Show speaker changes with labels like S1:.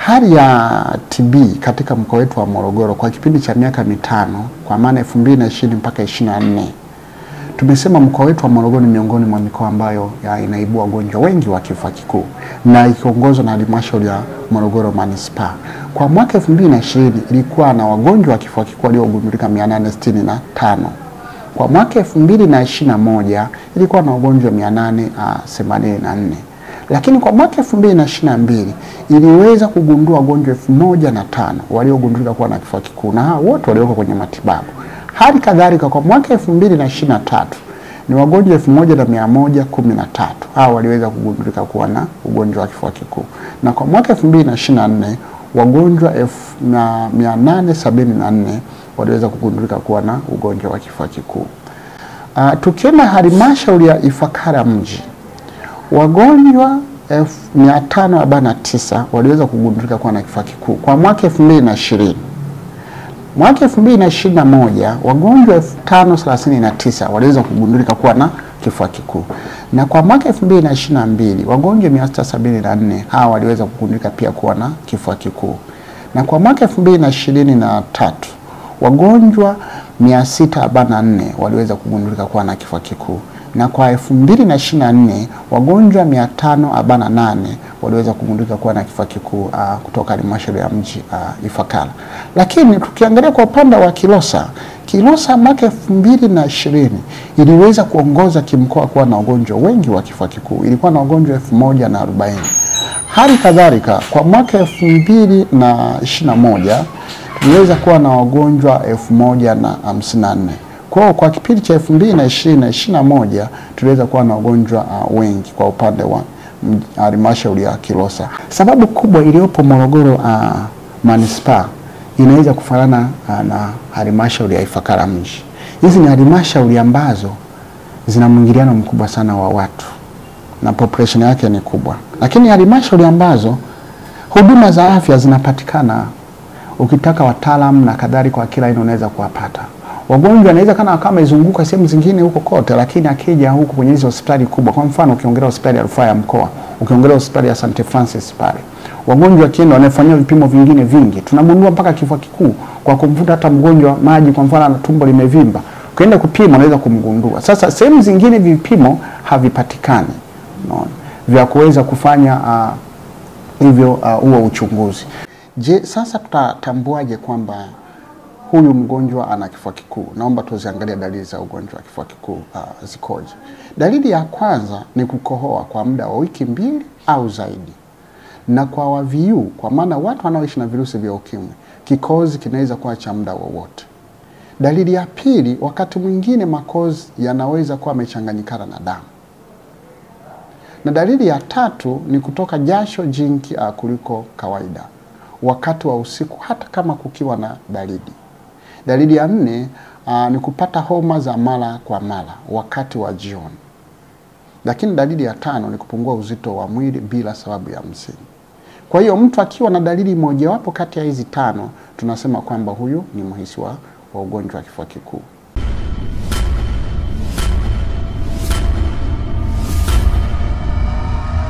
S1: Hali ya TB katika mkoa wetu wa Morogoro kwa kipindi cha miaka mitano, kwa maana 2020 mpaka 24, tumesema mkoa wetu wa Morogoro ni miongoni mwa mikoa ambayo inaibua wagonjwa wengi wa kifua kikuu na ikiongozwa na halmashauri ya Morogoro Manispaa. Kwa mwaka 2020 ilikuwa na wagonjwa wa kifua kikuu waliogundulika 865. Kwa mwaka 2021 ilikuwa na wagonjwa 884. Lakini kwa mwaka 2022 iliweza kugundua wagonjwa 1005 waliogundulika kuwa na kifua kikuu, na hao wote walioko kwenye matibabu. Hali kadhalika kwa mwaka 2023 ni wagonjwa 1113 hao waliweza kugundulika kuwa na ugonjwa wa kifua kikuu, na kwa mwaka 2024 wagonjwa 874 waliweza kugundulika kuwa na ugonjwa wa kifua kikuu. Tukienda halmashauri ya Ifakara mji, wagonjwa 549 waliweza kugundulika kuwa na kifua kikuu kwa mwaka 2020. Mwaka 2021 wagonjwa 539 waliweza kugundulika kuwa na kifua kikuu, na kwa mwaka 2022 wagonjwa 674 hawa waliweza kugundulika pia kuwa na kifua kikuu, na kwa mwaka 2023 wagonjwa 644 waliweza kugundulika kuwa na kifua kikuu, na kwa 2024 wagonjwa 548 waliweza kugundulika kuwa na kifua kikuu kutoka halmashauri ya mji Ifakara. Lakini tukiangalia kwa upande wa Kilosa mwaka 2020 iliweza kuongoza kimkoa kuwa na wagonjwa wengi wa kifua kikuu, ilikuwa na wagonjwa 1040. Hali kadhalika kwa mwaka 2021 iliweza kuwa na wagonjwa 1054. Kwa kipindi cha 2020 na 2021 tuliweza kuwa na wagonjwa wengi kwa upande wa halmashauri ya Kilosa. Sababu kubwa iliyopo Morogoro Manispaa inaweza kufanana na halmashauri ya Ifakara mji. Hizi ni halmashauri ambazo zina mwingiliano mkubwa sana wa watu na population yake ni kubwa, lakini halmashauri ambazo huduma za afya zinapatikana, ukitaka wataalamu na kadhalika kwa kila aina unaweza kuwapata. Wagonjwa anaweza kama izunguka sehemu zingine huko kote, lakini akija huko kwenye hizo hospitali kubwa, kwa mfano ukiongelea hospitali ya rufaa ya mkoa, ukiongelea hospitali ya St. Francis pale, wagonjwa kienda wanafanywa vipimo vingine vingi, tunagundua mpaka kifua kikuu kwa kumvuta hata mgonjwa maji, kwa mfano na tumbo limevimba, ukienda kupima unaweza kumgundua. Sasa sehemu zingine vipimo havipatikani, unaona, vya kuweza kufanya hivyo huo uchunguzi. Je, sasa tutatambuaje kwamba huyu mgonjwa ana kifua kikuu? Naomba tuziangalie dalili za ugonjwa wa kifua kikuu zikoje. Dalili ya kwanza ni kukohoa kwa muda wa wiki 2 au zaidi, na kwa waviu, kwa maana watu wanaoishi na virusi vya ukimwi, kikohozi kinaweza kuwa cha muda wowote. Dalili ya pili, wakati mwingine makozi yanaweza kuwa yamechanganyikana na damu. Na dalili ya tatu ni kutoka jasho jingi kuliko kawaida wakati wa usiku, hata kama kukiwa na baridi. Dalili ya 4 ni kupata homa za mara kwa mara wakati wa jioni. Lakini dalili ya 5 ni kupungua uzito wa mwili bila sababu ya msingi. Kwa hiyo mtu akiwa na dalili mojawapo kati ya hizi 5, tunasema kwamba huyu ni mhisi wa ugonjwa wa kifua kikuu.